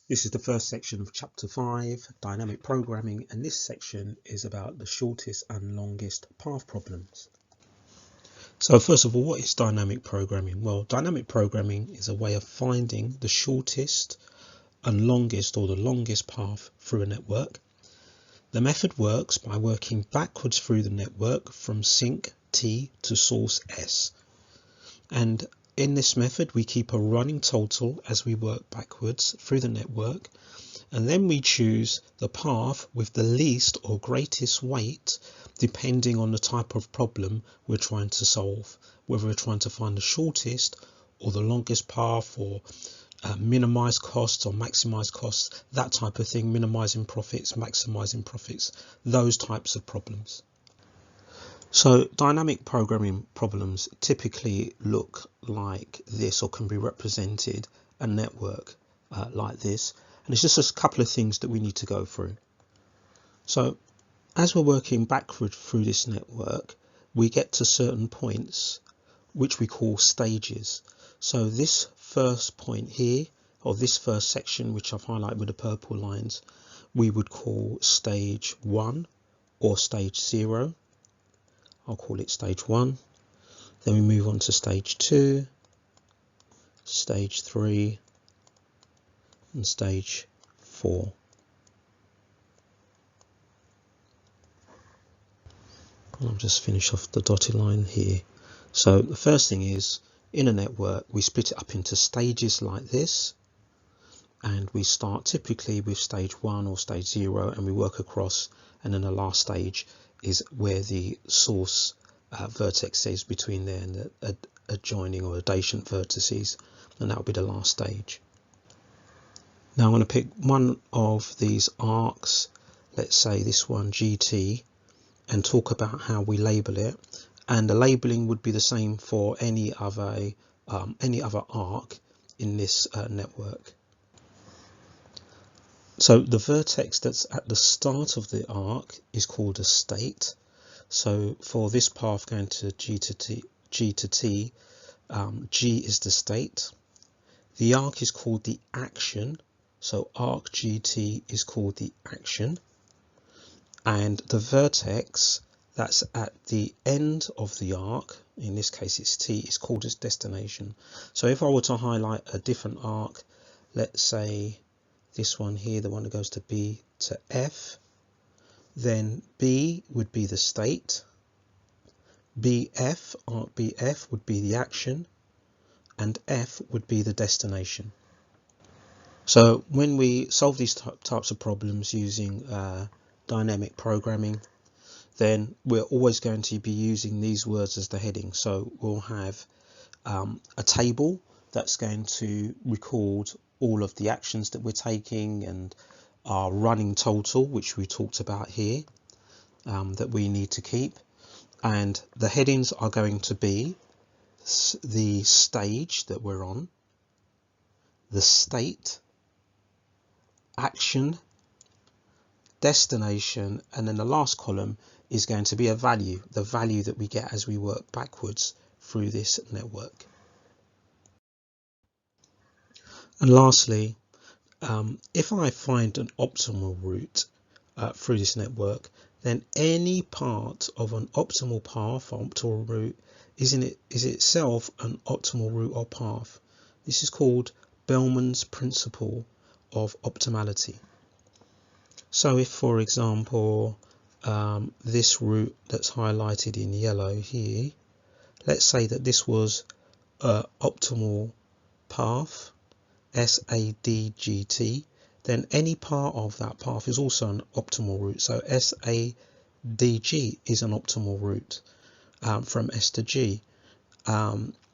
This is the first section of Chapter 5, Dynamic Programming, and this section is about the shortest and longest path problems. So first of all, what is dynamic programming? Well, dynamic programming is a way of finding the shortest and longest or the longest path through a network. The method works by working backwards through the network from sink T to source S. And in this method, we keep a running total as we work backwards through the network, and then we choose the path with the least or greatest weight depending on the type of problem we're trying to solve, whether we're trying to find the shortest or the longest path, or minimize costs or maximize costs, that type of thing, minimizing profits, maximizing profits, those types of problems. So dynamic programming problems typically look like this, or can be represented a network like this. And it's just a couple of things that we need to go through. So as we're working backward through this network, we get to certain points which we call stages. So this first point here, or this first section, which I've highlighted with the purple lines, we would call stage 1 or stage 0. I'll call it stage 1. Then we move on to stage 2, stage 3, and stage 4. I'll just finish off the dotted line here. So the first thing is, in a network, we split it up into stages like this, and we start typically with stage 1 or stage 0, and we work across, and then the last stage is where the source vertex is between there and the adjoining or adjacent vertices, and that will be the last stage. Now I'm going to pick one of these arcs, let's say this one GT, and talk about how we label it, and the labeling would be the same for any other arc in this network. So the vertex that's at the start of the arc is called a state. So for this path going to G to T, G is the state. The arc is called the action. So arc GT is called the action. And the vertex that's at the end of the arc, in this case it's T, is called its destination. So if I were to highlight a different arc, let's say this one here, the one that goes to B to F, then B would be the state, BF, arc BF would be the action, and F would be the destination. So when we solve these types of problems using dynamic programming, then we're always going to be using these words as the heading. So we'll have a table that's going to record all of the actions that we're taking and our running total, which we talked about here, that we need to keep. And the headings are going to be the stage that we're on, the state, action, destination, and then the last column is going to be a value, the value that we get as we work backwards through this network. And lastly, if I find an optimal route through this network, then any part of an optimal path or optimal route is itself an optimal route or path. This is called Bellman's principle of optimality. So if, for example, this route that's highlighted in yellow here, let's say that this was an optimal path, SADGT, then any part of that path is also an optimal route. So SADG is an optimal route from S to G. ADG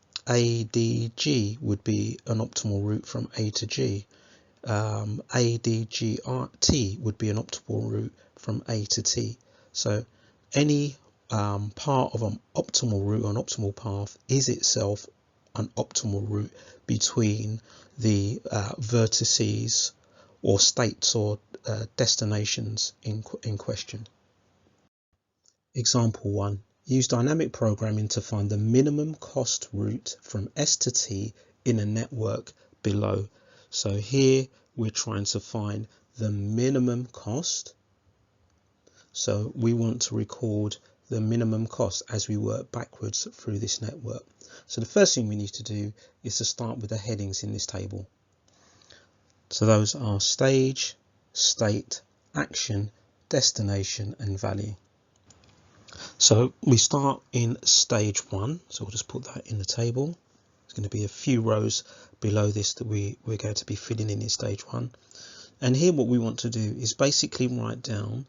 would be an optimal route from A to G. ADGT would be an optimal route from A to T. So any part of an optimal route or an optimal path is itself an optimal route between the vertices or states or destinations in question. Example 1. Use dynamic programming to find the minimum cost route from S to T in a network below. So here we're trying to find the minimum cost. So we want to record the minimum cost as we work backwards through this network. So the first thing we need to do is to start with the headings in this table. So those are stage, state, action, destination and value. So we start in stage 1, so we'll just put that in the table. There's going to be a few rows below this that we're going to be filling in stage 1. And here what we want to do is basically write down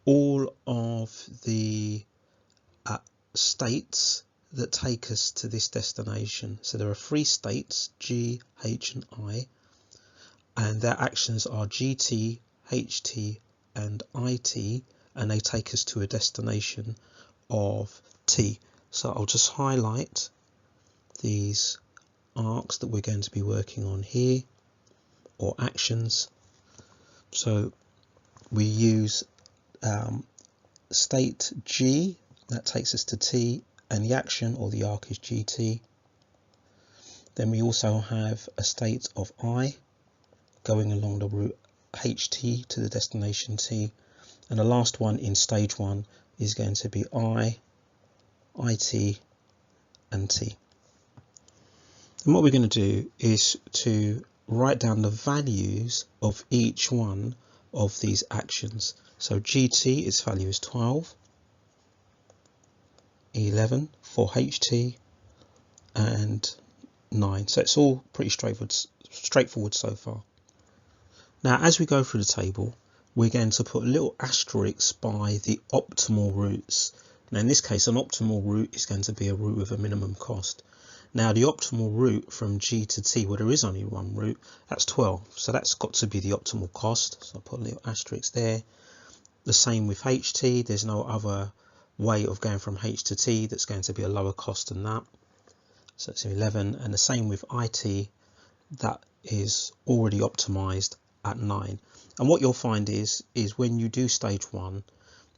all of the states that take us to this destination. So there are 3 states, G, H and I, and their actions are GT, HT and IT, and they take us to a destination of T. So I'll just highlight these arcs that we're going to be working on here, or actions. So we use state G, that takes us to T, and the action or the arc is GT. Then we also have a state of I going along the route HT to the destination T, and the last one in stage 1 is going to be I, IT and T. And what we're going to do is to write down the values of each one of these actions. So GT, its value is 12, 11 for HT and 9. So it's all pretty straightforward so far. Now as we go through the table, we're going to put little asterisks by the optimal routes. Now in this case, an optimal route is going to be a route with a minimum cost. Now the optimal route from G to T, where there is only one route, that's 12. So that's got to be the optimal cost. So I'll put a little asterisk there. The same with HT, there's no other way of going from H to T that's going to be a lower cost than that. So it's 11, and the same with IT, that is already optimized at 9. And what you'll find is when you do stage 1,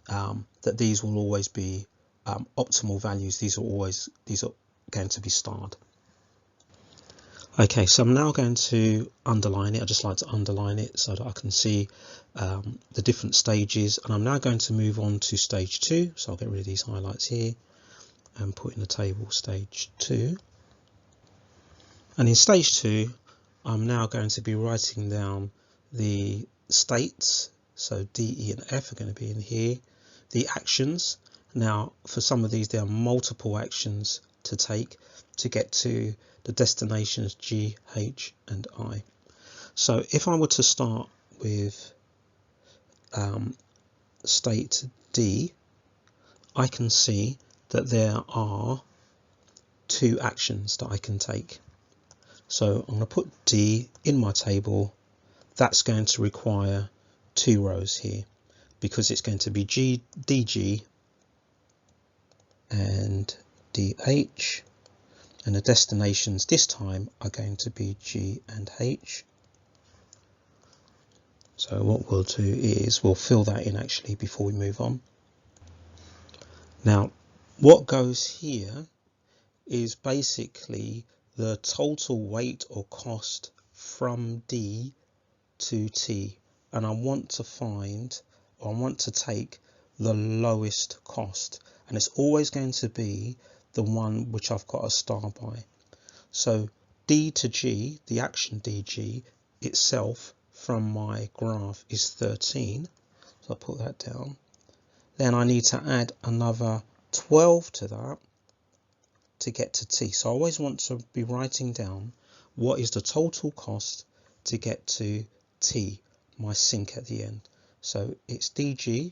that these will always be optimal values. These are going to be starred. Okay, so I'm now going to underline it. I just like to underline it so that I can see the different stages, and I'm now going to move on to stage 2. So I'll get rid of these highlights here and put in the table stage 2. And in stage 2, I'm now going to be writing down the states. So D, E and F are going to be in here. The actions. Now for some of these there are multiple actions to take to get to the destinations G, H and I. So if I were to start with state D, I can see that there are 2 actions that I can take. So I'm going to put D in my table. That's going to require 2 rows here because it's going to be DG and DH, and the destinations this time are going to be G and H. So what we'll do is we'll fill that in actually before we move on. Now what goes here is basically the total weight or cost from D to T, and I want to take the lowest cost, and it's always going to be the one which I've got a star by. So D to G, the action DG itself from my graph is 13, so I'll put that down. Then I need to add another 12 to that to get to T. So I always want to be writing down what is the total cost to get to T, my sink at the end. So it's DG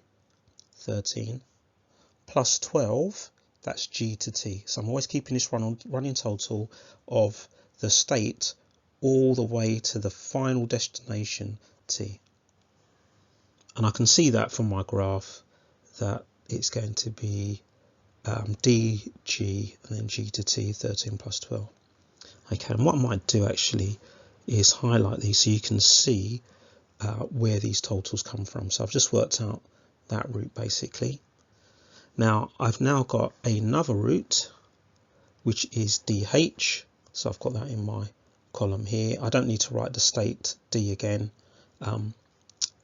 13 plus 12, that's G to T. So I'm always keeping this running total of the state all the way to the final destination T. And I can see that from my graph that it's going to be DG and then G to T, 13 plus 12. Okay, and what I might do actually is highlight these so you can see where these totals come from. So I've just worked out that route basically. Now I've now got another route which is DH, so I've got that in my column here. I don't need to write the state D again,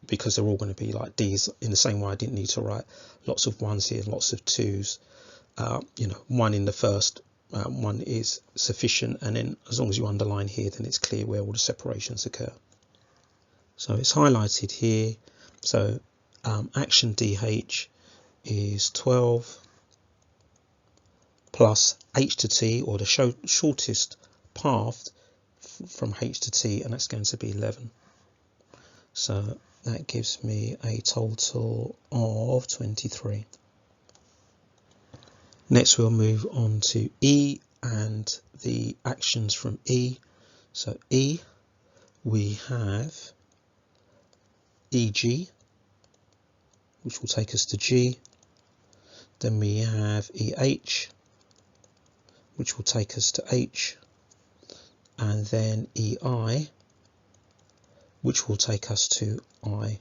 because they're all going to be like D's, in the same way I didn't need to write lots of ones here, lots of twos. You know, one in the first one is sufficient, and then as long as you underline here, then it's clear where all the separations occur. So it's highlighted here. So action DH is 12 plus H to T, or the shortest path from H to T, and that's going to be 11. So that gives me a total of 23. Next we'll move on to E and the actions from E. So E, we have EG, which will take us to G. Then we have EH, which will take us to H. And then EI, which will take us to I.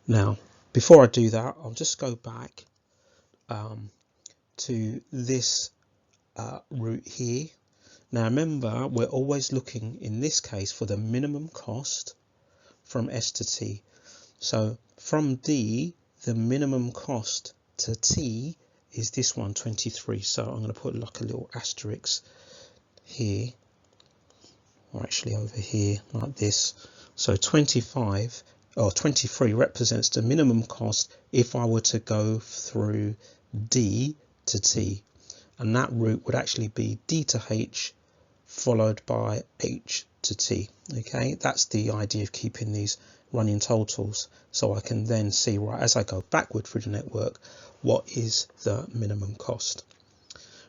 Now, before I do that, I'll just go back to this route here. Now remember, we're always looking in this case for the minimum cost from S to T. So from D, the minimum cost to T is this one, 23. So I'm going to put like a little asterisk here, or actually over here like this. So 25 or 23 represents the minimum cost if I were to go through D to T, and that route would actually be D to H followed by H to T. Okay, that's the idea of keeping these running totals, so I can then see, right, as I go backward through the network, what is the minimum cost.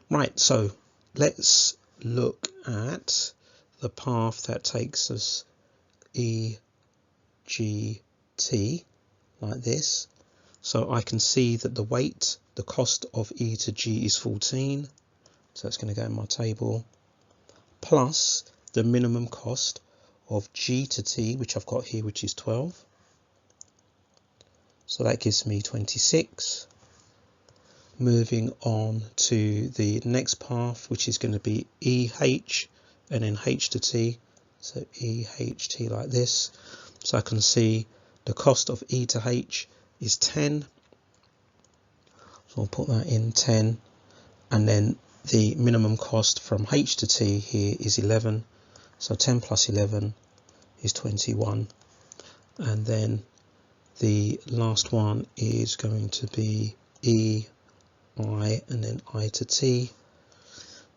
Right, so let's look at the path that takes us E, G, T like this. So I can see that the weight, the cost of E to G is 14, so that's going to go in my table, plus the minimum cost of G to T, which I've got here, which is 12. So that gives me 26. Moving on to the next path, which is going to be EH and then H to T. So EHT like this. So I can see the cost of E to H is 10. So I'll put that in 10. And then the minimum cost from H to T here is 11. So 10 plus 11 is 21. And then the last one is going to be E, I, and then I to T.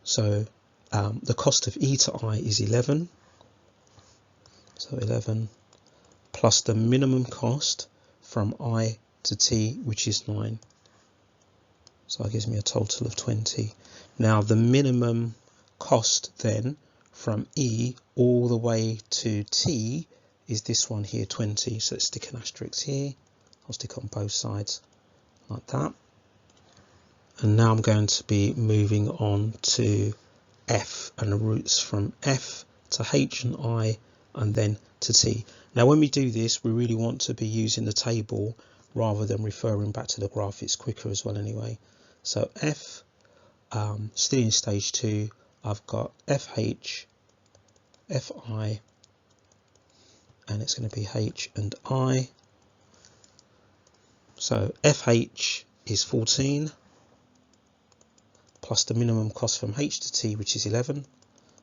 So the cost of E to I is 11. So 11 plus the minimum cost from I to T, which is 9. So that gives me a total of 20. Now the minimum cost then from E all the way to T is this one here, 20. So let's stick an asterisk here. I'll stick on both sides like that. And now I'm going to be moving on to F and the routes from F to H and I and then to T. Now when we do this, we really want to be using the table rather than referring back to the graph. It's quicker as well anyway. So F, still in stage 2, I've got FH, FI, and it's going to be H and I. So FH is 14 plus the minimum cost from H to T, which is 11,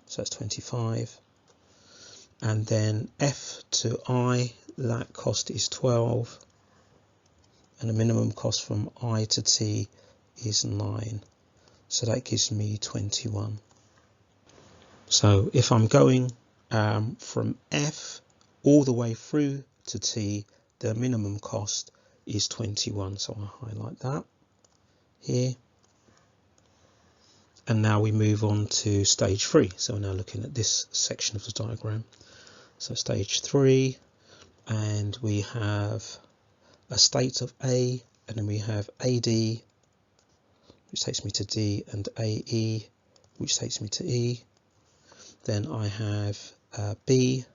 so that's 25. And then F to I, that cost is 12, and the minimum cost from I to T is 9, so that gives me 21. So if I'm going from F all the way through to T, the minimum cost is 21, so I'll highlight that here. And now we move on to stage 3. So we're now looking at this section of the diagram. So stage 3, and we have a state of A, and then we have AD, which takes me to D, and AE, which takes me to E. Then I have B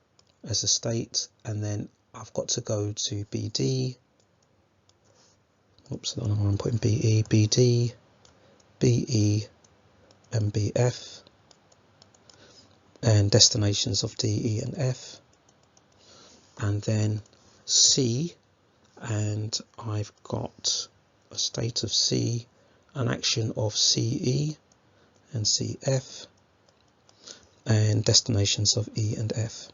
as a state, and then I've got to go to BD. Oops, I don't know why I'm putting BE, BD, BE, and BF. and destinations of D, E and F, and then C, and I've got a state of C, an action of CE and CF, and destinations of E and F.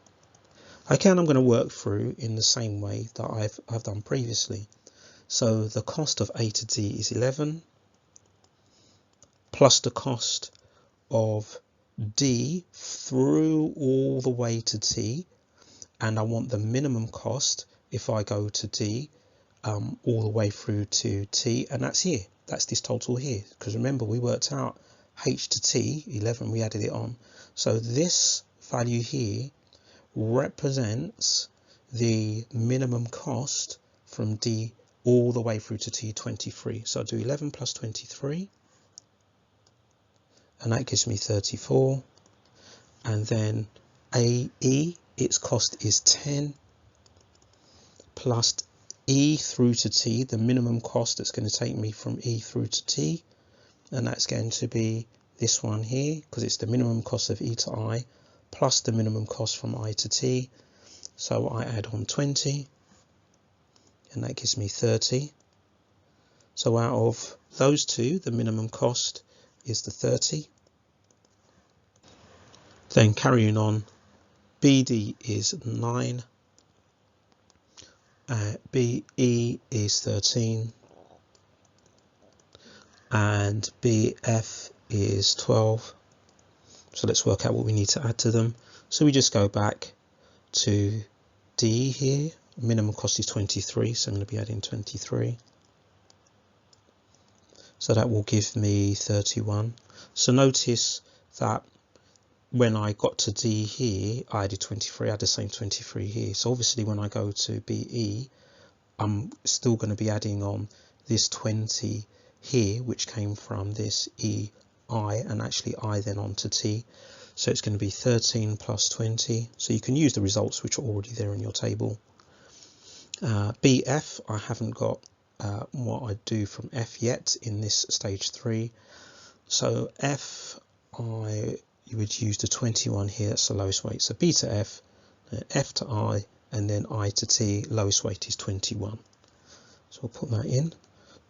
Okay, and I'm going to work through in the same way that I've done previously. So the cost of A to D is 11 plus the cost of D through all the way to T, and I want the minimum cost if I go to D all the way through to T, and that's here. That's this total here, because remember we worked out H to T, 11, we added it on. So this value here represents the minimum cost from D all the way through to T, 23. So I'll do 11 plus 23, and that gives me 34. And then AE, its cost is 10 plus E through to T, the minimum cost that's going to take me from E through to T, and that's going to be this one here, because it's the minimum cost of E to I plus the minimum cost from I to T. So I add on 20, and that gives me 30. So out of those two, the minimum cost is the 30. Then carrying on, BD is 9, BE is 13, and BF is 12. So let's work out what we need to add to them. So we just go back to D here. Minimum cost is 23, so I'm going to be adding 23. So that will give me 31. So notice that when I got to D here, I added 23, I had the same 23 here. So obviously when I go to BE, I'm still going to be adding on this 20 here, which came from this EI, and actually I then on to T. So it's going to be 13 plus 20. So you can use the results which are already there in your table. BF, I haven't got what I do from F yet in this stage 3. So F, you would use the 21 here, that's the lowest weight. So B to F, F to I, and then I to T, lowest weight is 21. So I'll put that in,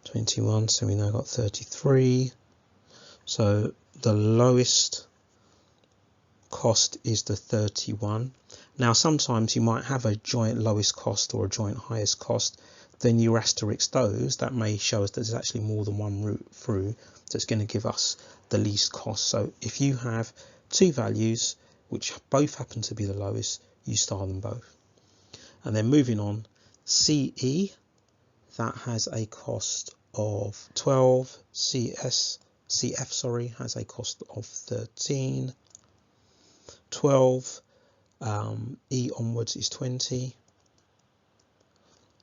21, so we now got 33. So the lowest cost is the 31. Now sometimes you might have a joint lowest cost or a joint highest cost, then you asterisk those. That may show us that there's actually more than one route through that's going to give us the least cost. So if you have two values which both happen to be the lowest, you star them both. And then moving on, CE, that has a cost of 12, CF has a cost of 13, 12, E onwards is 20,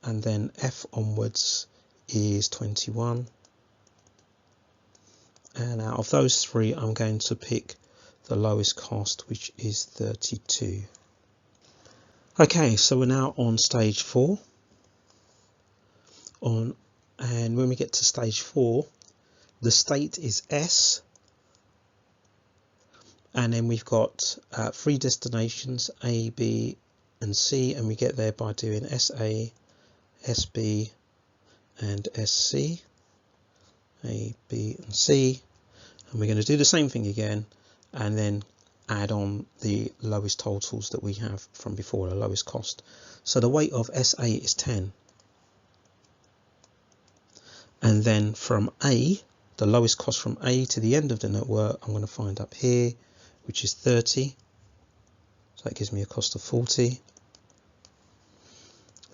and then F onwards is 21. And out of those three, I'm going to pick the lowest cost, which is 32. Okay, so we're now on stage 4. And when we get to stage 4, the state is S, and then we've got 3 destinations, A, B, and C, and we get there by doing SA, SB, and SC. A, B, and C, and we're going to do the same thing again, and then add on the lowest totals that we have from before, the lowest cost. So the weight of SA is 10, and then from A, the lowest cost from A to the end of the network, I'm going to find up here, which is 30. So that gives me a cost of 40.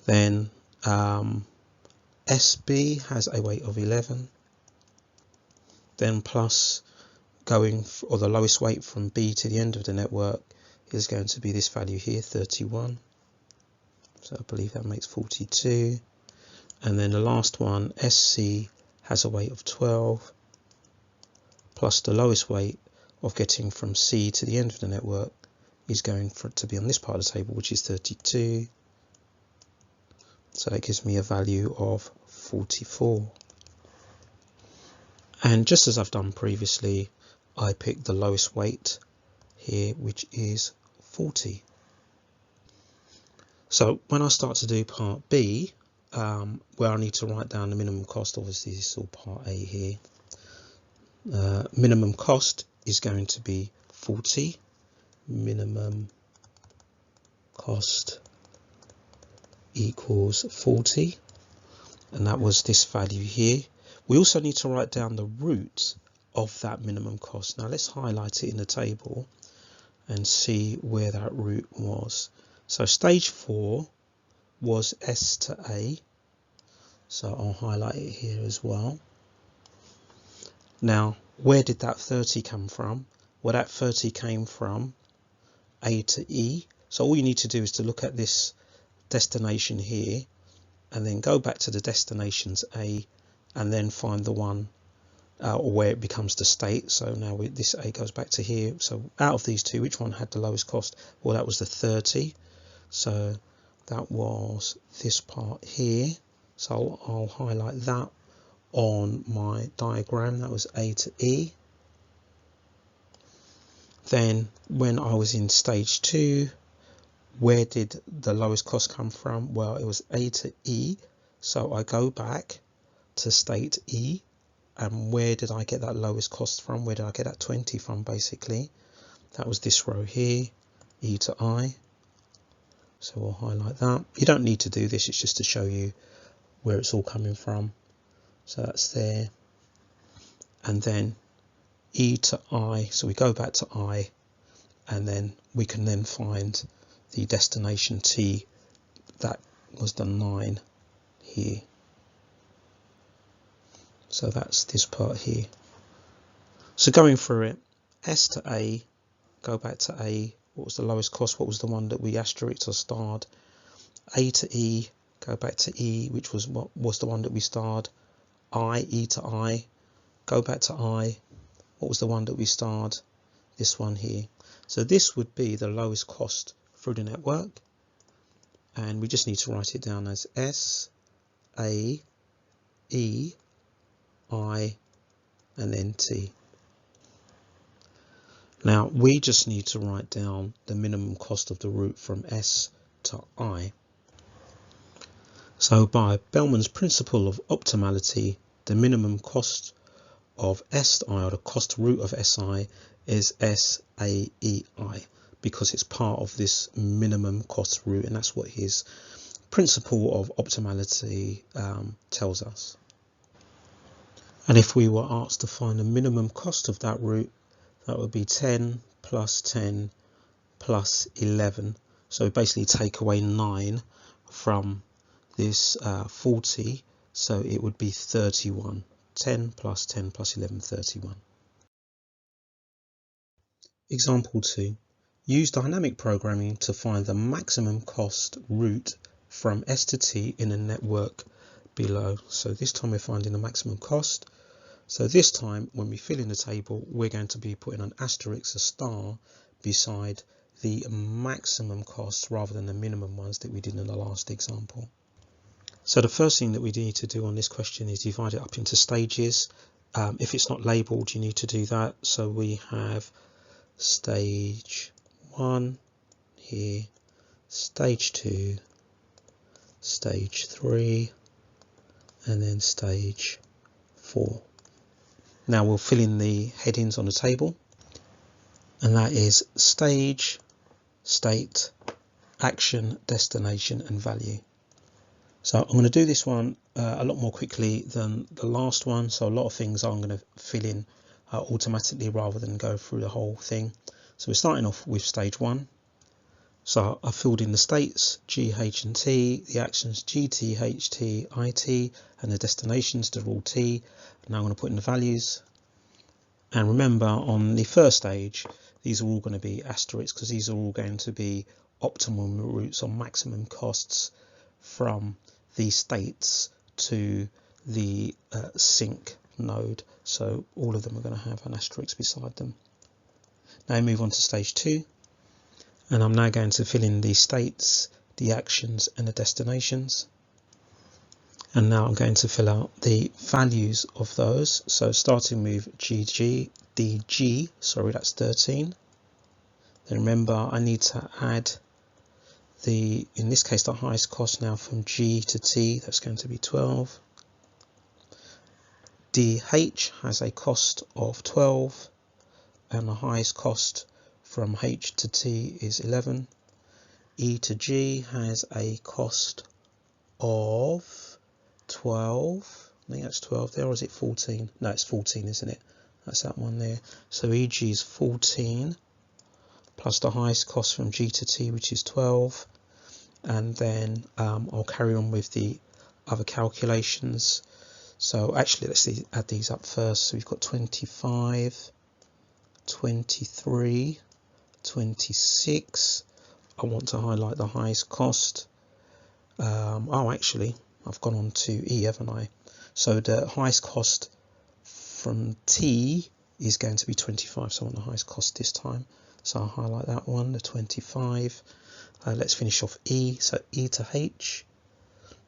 Then SB has a weight of 11. Then plus or the lowest weight from B to the end of the network is going to be this value here, 31. So I believe that makes 42. And then the last one, SC, has a weight of 12, plus the lowest weight of getting from C to the end of the network is going for it to be on this part of the table, which is 32. So that gives me a value of 44. And just as I've done previously, I picked the lowest weight here, which is 40. So when I start to do part B, where I need to write down the minimum cost, obviously this is all part A here. Minimum cost is going to be 40. Minimum cost equals 40, and that was this value here. We also need to write down the root of that minimum cost. Now let's highlight it in the table and see where that root was. So stage 4 was S to A, so I'll highlight it here as well. Now where did that 30 come from? Well, that 30 came from A to E. So all you need to do is to look at this destination here and then go back to the destinations A and then find the one where it becomes the state. So now this A goes back to here. So out of these two, which one had the lowest cost? Well, that was the 30. So that was this part here. So I'll highlight that on my diagram. That was A to E. Then when I was in stage 2, where did the lowest cost come from? Well, it was A to E. So I go back to state E, and where did I get that lowest cost from? Where did I get that 20 from, basically? That was this row here, E to I. So we'll highlight that. You don't need to do this, it's just to show you where it's all coming from. So that's there. And then E to I, so we go back to I, and then we can then find the destination T. That was the 9 here. So that's this part here. So going through it, S to A, go back to A. What was the lowest cost? What was the one that we asterisked or starred? A to E, go back to E, which was what was the one that we starred. E to I, go back to I. What was the one that we starred? This one here. So this would be the lowest cost through the network, and we just need to write it down as S, A, E, I, and then T. Now we just need to write down the minimum cost of the route from S to I. So by Bellman's principle of optimality, the minimum cost of S to I, or the cost root of SI, is SAEI, because it's part of this minimum cost route, and that's what his principle of optimality tells us. And if we were asked to find the minimum cost of that route, that would be 10 plus 10 plus 11. So basically take away 9 from this 40, so it would be 31. 10 plus 10 plus 11, 31. Example 2. Use dynamic programming to find the maximum cost route from S to T in a network below. So this time we're finding the maximum cost. So this time when we fill in the table, we're going to be putting an asterisk, a star, beside the maximum costs rather than the minimum ones that we did in the last example. So the first thing that we need to do on this question is divide it up into stages. If it's not labelled, you need to do that. So we have stage 1 here, stage 2, stage 3, and then stage 4. Now we'll fill in the headings on the table, and that is stage, state, action, destination, and value. So I'm going to do this one a lot more quickly than the last one. So a lot of things I'm going to fill in automatically rather than go through the whole thing. So we're starting off with stage 1. So I filled in the states, G, H and T, the actions G, T, H, T, I, T, and the destinations, they're all T. Now I'm going to put in the values. And remember, on the first stage, these are all going to be asterisks because these are all going to be optimum routes or maximum costs from the states to the sync node. So all of them are going to have an asterisk beside them. Now I move on to stage 2. And I'm now going to fill in the states, the actions and the destinations. And now I'm going to fill out the values of those. So starting with DG, sorry, that's 13. Then remember, I need to add in this case, the highest cost now from G to T, that's going to be 12. DH has a cost of 12, and the highest cost from H to T is 11. E to G has a cost of 12. I think that's 12 there, or is it 14? No, it's 14, isn't it? That's that one there. So EG is 14, plus the highest cost from G to T, which is 12. And then I'll carry on with the other calculations. So actually, let's add these up first. So we've got 25, 23, 26. I want to highlight the highest cost. Oh, actually, I've gone on to E, haven't I? So the highest cost from T is going to be 25. So I want the highest cost this time. So I'll highlight that one, the 25. Let's finish off E. So E to H.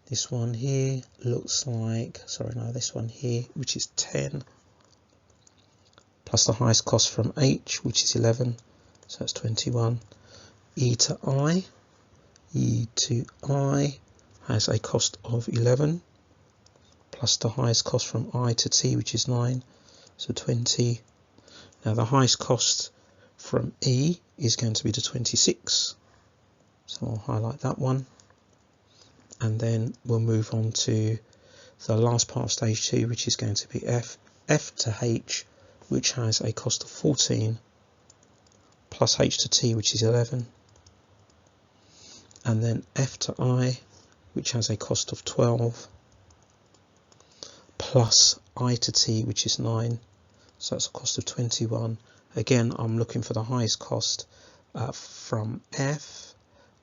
This one here looks like, this one here, which is 10. Plus the highest cost from H, which is 11. So that's 21. E to I. E to I has a cost of 11. Plus the highest cost from I to T, which is 9. So 20. Now the highest cost from E is going to be the 26. So I'll highlight that one. And then we'll move on to the last part of stage 2, which is going to be F. F to H, which has a cost of 14, plus H to T, which is 11. And then F to I, which has a cost of 12, plus I to T, which is 9. So that's a cost of 21. Again, I'm looking for the highest cost from F,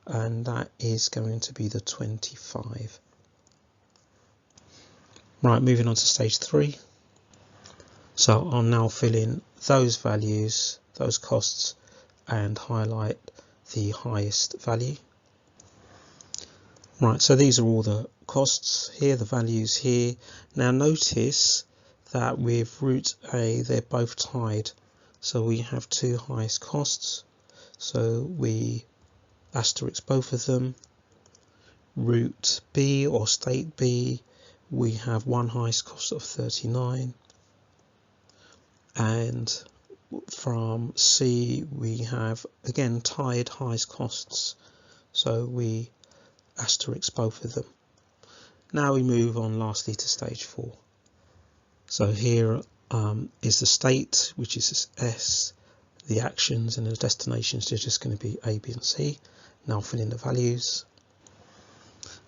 and that is going to be the 25. Right, moving on to stage 3. So I'll now fill in those values, those costs, and highlight the highest value. Right, so these are all the costs here, the values here. Now notice that with root A, they're both tied. So we have two highest costs. So we asterisk both of them. Root B or state B, we have one highest cost of 39. And from C, we have, again, tied highest costs. So we asterisk both of them. Now we move on lastly to stage 4. So here is the state, which is S, the actions, and the destinations are just going to be A, B and C. Now fill in the values.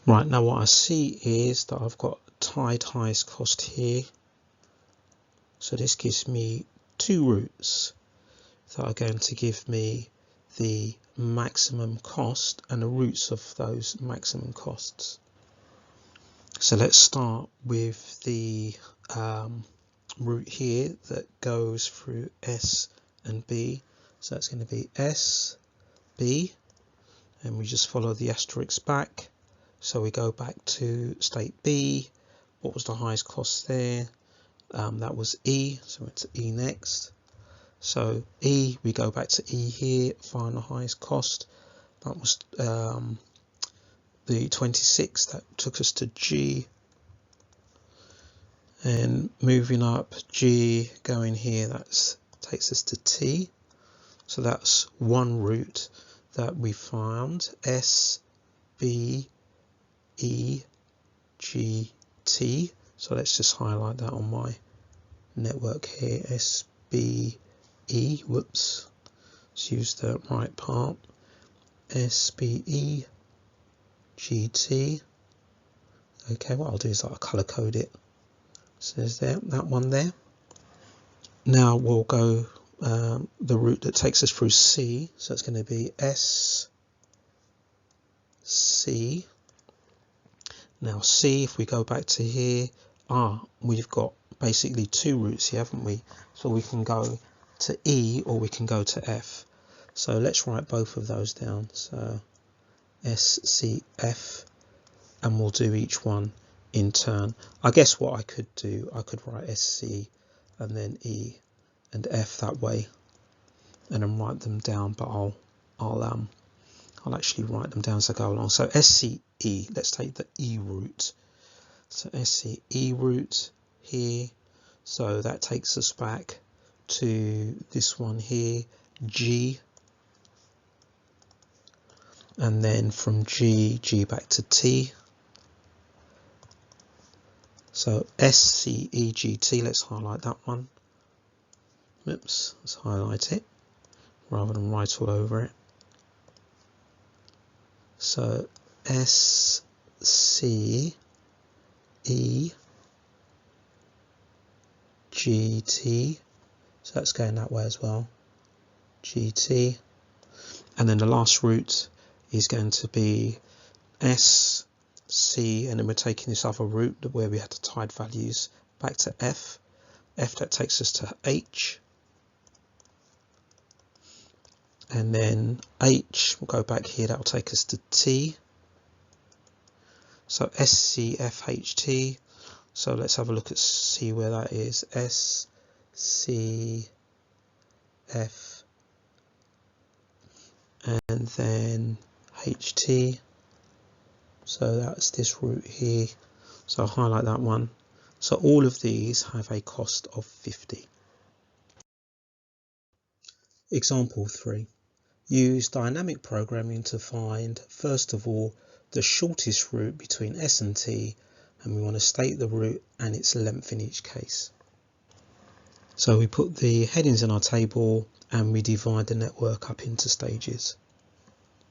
Right, now what I see is that I've got tied highest cost here. So this gives me two roots that are going to give me the maximum cost and the roots of those maximum costs. So let's start with the root here that goes through S and B. So that's going to be S, B, and we just follow the asterisk back. So we go back to state B. What was the highest cost there? That was E, so it's E next. So E, we go back to E here, find the highest cost. That was the 26, that took us to G. And moving up, G, going here, that takes us to T. So that's one root that we found, S, B, E, G, T. So let's just highlight that on my network here, S, B, E, whoops, let's use the right part, S, B, E, G, T. Okay, what I'll do is I'll colour code it. So there's that one there. Now we'll go the route that takes us through C, so it's going to be S, C. Now C, if we go back to here, we've got basically two routes here, haven't we? So we can go to E or we can go to F. So let's write both of those down. So S, C, F, and we'll do each one in turn. I guess what I could do, I could write SC and then E and F that way. and then write them down, but I'll actually write them down as I go along. So SCE, let's take the E root. So SCE root here, so that takes us back to this one here, G, and then from G back to T. So SCEGT, let's highlight that one. Oops, let's highlight it rather than write all over it. So SCEGT, so that's going that way as well, GT, and then the last root is going to be S, C, and then we're taking this other root where we had the tied values back to F. That takes us to H, and then H will go back here, that will take us to T. So SCFHT, so let's have a look at see where that is. SCF, and then HT, so that's this root here, so I'll highlight that one. So all of these have a cost of 50. Example 3. Use dynamic programming to find, first of all, the shortest route between S and T, and we want to state the route and its length in each case. So we put the headings in our table and we divide the network up into stages.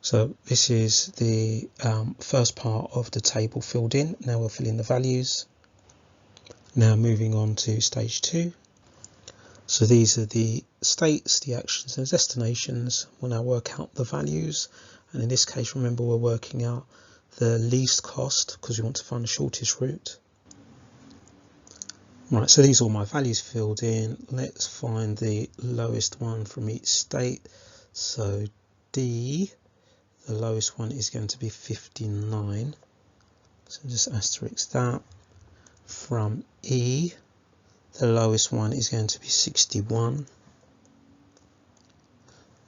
So this is the first part of the table filled in. Now we'll fill in the values. Now moving on to stage 2. So these are the states, the actions and destinations. We'll now work out the values, and in this case remember we're working out the least cost because we want to find the shortest route. Right, so these are all my values filled in. Let's find the lowest one from each state. So D, the lowest one is going to be 59, so just asterisk that. From E, the lowest one is going to be 61,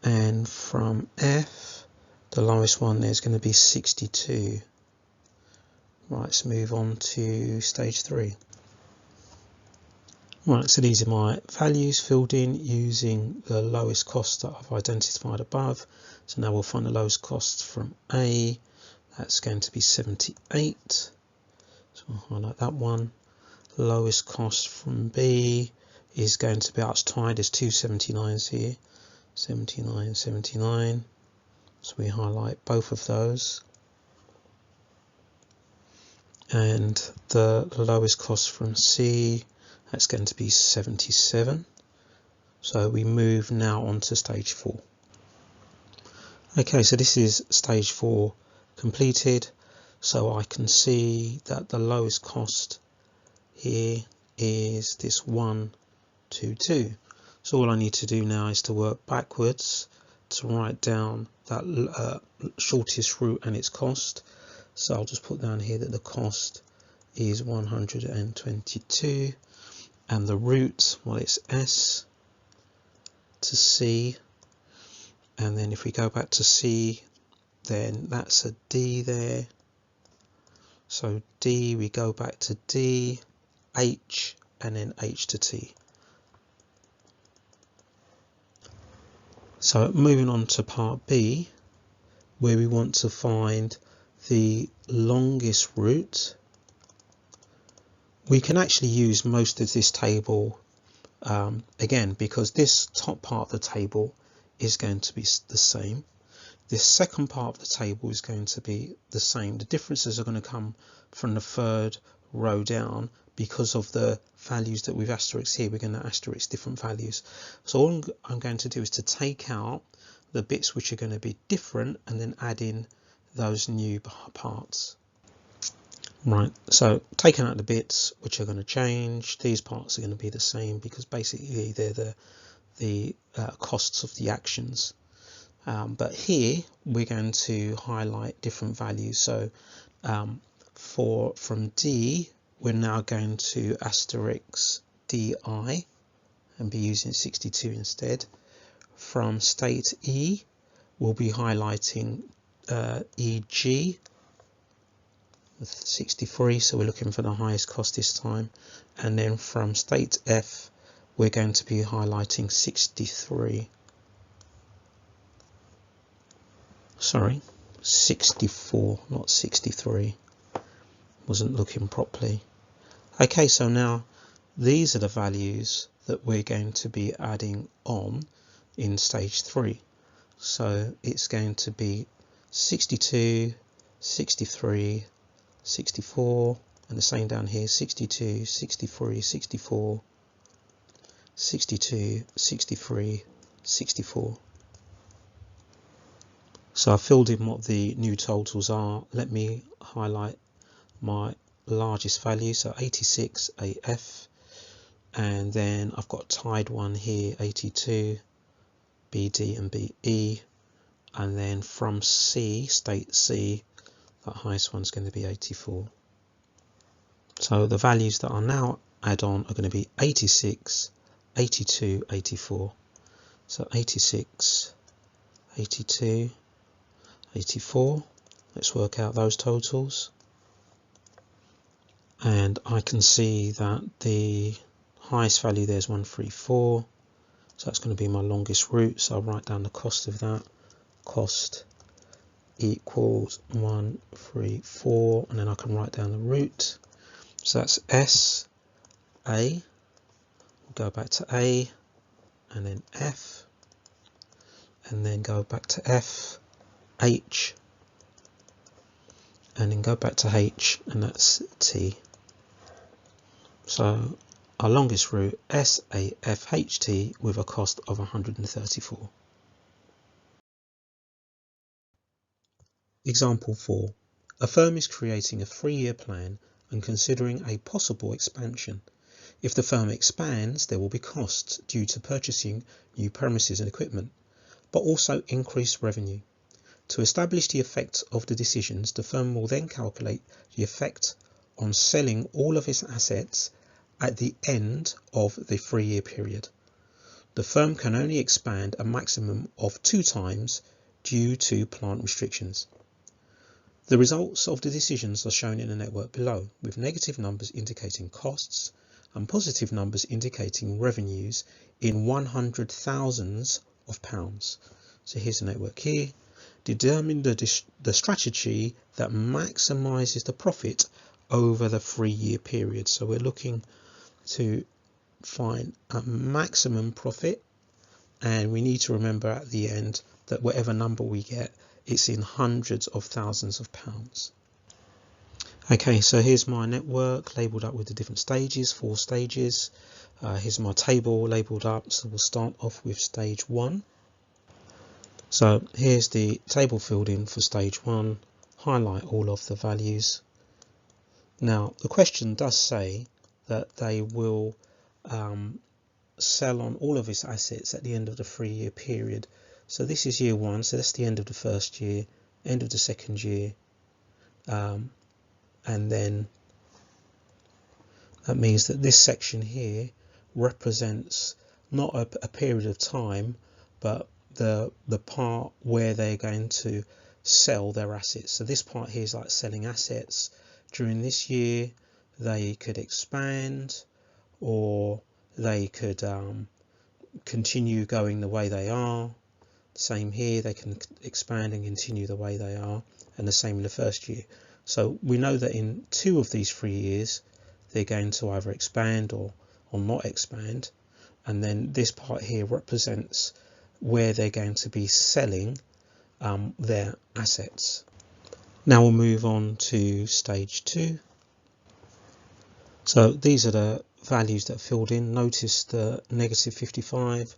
and from F, the lowest one there's going to be 62. Right, let's move on to stage 3. Right, so these are my values filled in using the lowest cost that I've identified above. So now we'll find the lowest cost from A, that's going to be 78, so I'll highlight that one. Lowest cost from B is going to be, it's tied, there's two 79s here, 79, 79, so we highlight both of those. And the lowest cost from C, that's going to be 77. So we move now on to stage 4. Okay, so this is stage 4 completed. So I can see that the lowest cost here is this 1, 2, 2. So all I need to do now is to work backwards to write down that shortest route and its cost. So I'll just put down here that the cost is 122, and the route, well, it's S to C, and then if we go back to C, then that's a D there. So D, we go back to D, H, and then H to T. So moving on to part B, where we want to find the longest route. We can actually use most of this table again, because this top part of the table is going to be the same. This second part of the table is going to be the same. The differences are going to come from the third row down because of the values that we've asterisked here. We're going to asterisk different values. So all I'm going to do is to take out the bits which are going to be different and then add in those new parts. Right, so taking out the bits which are going to change, these parts are going to be the same because basically they're the costs of the actions. But here we're going to highlight different values. So from D, we're now going to asterisk DI and be using 62 instead. from state E, we'll be highlighting EG with 63, so we're looking for the highest cost this time. And then from state F, we're going to be highlighting 63. Sorry, 64, not 63. Wasn't looking properly. Okay, so now these are the values that we're going to be adding on in stage 3. So it's going to be 62, 63, 64, and the same down here, 62, 63, 64, 62, 63, 64. So I filled in what the new totals are. Let me highlight my largest value, so 86 AF, and then I've got tied one here, 82 BD and BE, and then from C, state C, that highest one's going to be 84. So the values that are now add on are going to be 86, 82, 84. So 86, 82, 84. Let's work out those totals. And I can see that the highest value there is 134. So that's going to be my longest route. So I'll write down the cost of that. Cost equals 134. And then I can write down the route. So that's S, A. We'll go back to A. And then F. And then go back to F. H, and then go back to H, and that's T. So our longest route, SAFHT, with a cost of 134. Example 4. A firm is creating a 3-year plan and considering a possible expansion. If the firm expands, there will be costs due to purchasing new premises and equipment, but also increased revenue. To establish the effect of the decisions, the firm will then calculate the effect on selling all of its assets at the end of the 3-year period. The firm can only expand a maximum of 2 times due to plant restrictions. The results of the decisions are shown in the network below, with negative numbers indicating costs and positive numbers indicating revenues in 100,000s of pounds. So here's the network here. Determine the strategy that maximizes the profit over the 3-year period. So we're looking to find a maximum profit, and we need to remember at the end that whatever number we get, it's in hundreds of thousands of pounds. Okay, so here's my network labeled up with the different stages, 4 stages. Here's my table labeled up, so we'll start off with stage 1. So here's the table filled in for stage 1, highlight all of the values. Now the question does say that they will sell on all of its assets at the end of the 3-year period. So this is year 1, so that's the end of the 1st year, end of the 2nd year, and then that means that this section here represents not a period of time, but the part where they're going to sell their assets. So this part here is like selling assets. During this year they could expand, or they could continue going the way they are. Same here, they can expand and continue the way they are, and the same in the 1st year. So we know that in 2 of these 3 years they're going to either expand or not expand, and then this part here represents where they're going to be selling their assets. Now we'll move on to stage 2. So these are the values that are filled in. Notice the negative 55.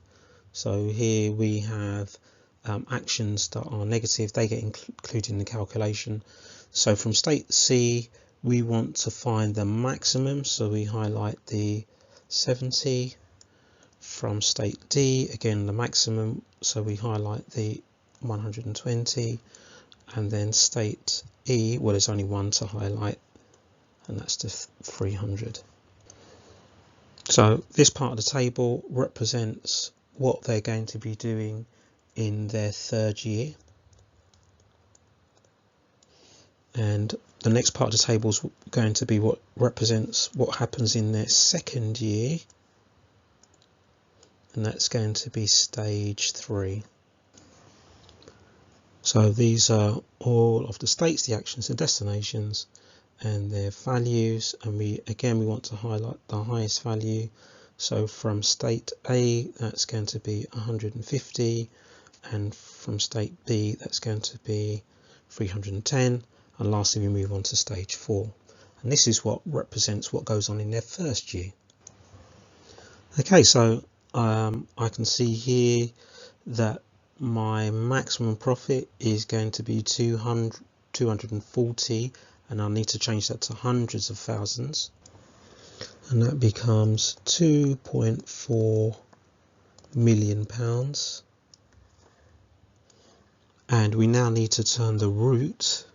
So here we have actions that are negative, they get included in the calculation. So from state C, we want to find the maximum, so we highlight the 70. From state D, again the maximum, so we highlight the 120, and then state E, well there's only one to highlight, and that's the 300. So this part of the table represents what they're going to be doing in their third year. And the next part of the table is going to be what represents what happens in their second year, and that's going to be stage 3. So these are all of the states, the actions and destinations, and their values, and we want to highlight the highest value. So from state A, that's going to be 150, and from state B, that's going to be 310, and lastly we move on to stage 4, and this is what represents what goes on in their first year. Okay, so I can see here that my maximum profit is going to be 240, and I need to change that to hundreds of thousands, and that becomes £2.4 million. And we now need to turn the route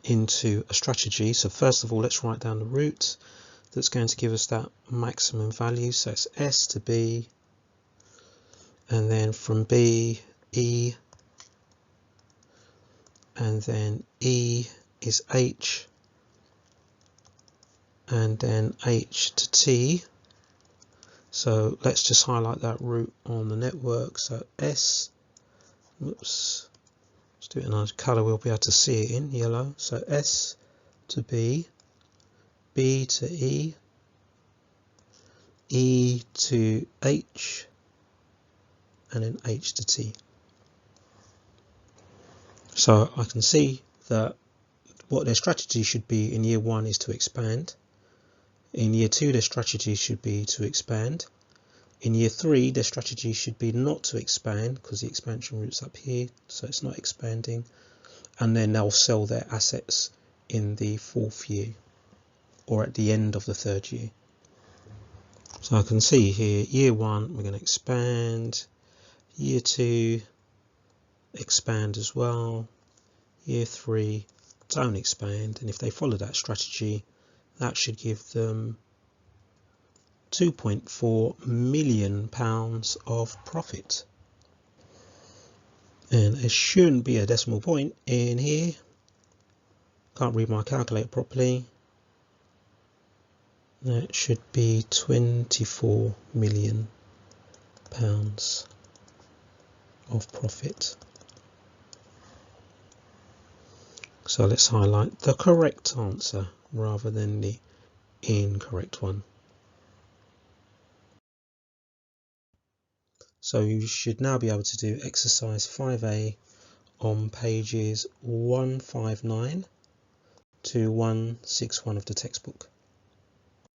into a strategy. So first of all, let's write down the route that's going to give us that maximum value. So it's S to B, and then from B, E, and then E is H, and then H to T. So let's just highlight that route on the network. So S, let's do it in a colour we'll be able to see it in, yellow. So S to B, B to E, E to H, and then H to T. So I can see that what their strategy should be in year 1 is to expand. In year 2, their strategy should be to expand. In year 3, their strategy should be not to expand because the expansion route's up here, so it's not expanding. And then they'll sell their assets in the 4th year or at the end of the 3rd year. So I can see here, year 1, we're going to expand. Year 2, expand as well. Year 3, don't expand. And if they follow that strategy, that should give them £2.4 million of profit. And there shouldn't be a decimal point in here. Can't read my calculator properly. That should be £24 million of profit. So let's highlight the correct answer rather than the incorrect one. So you should now be able to do exercise 5A on pages 159 to 161 of the textbook.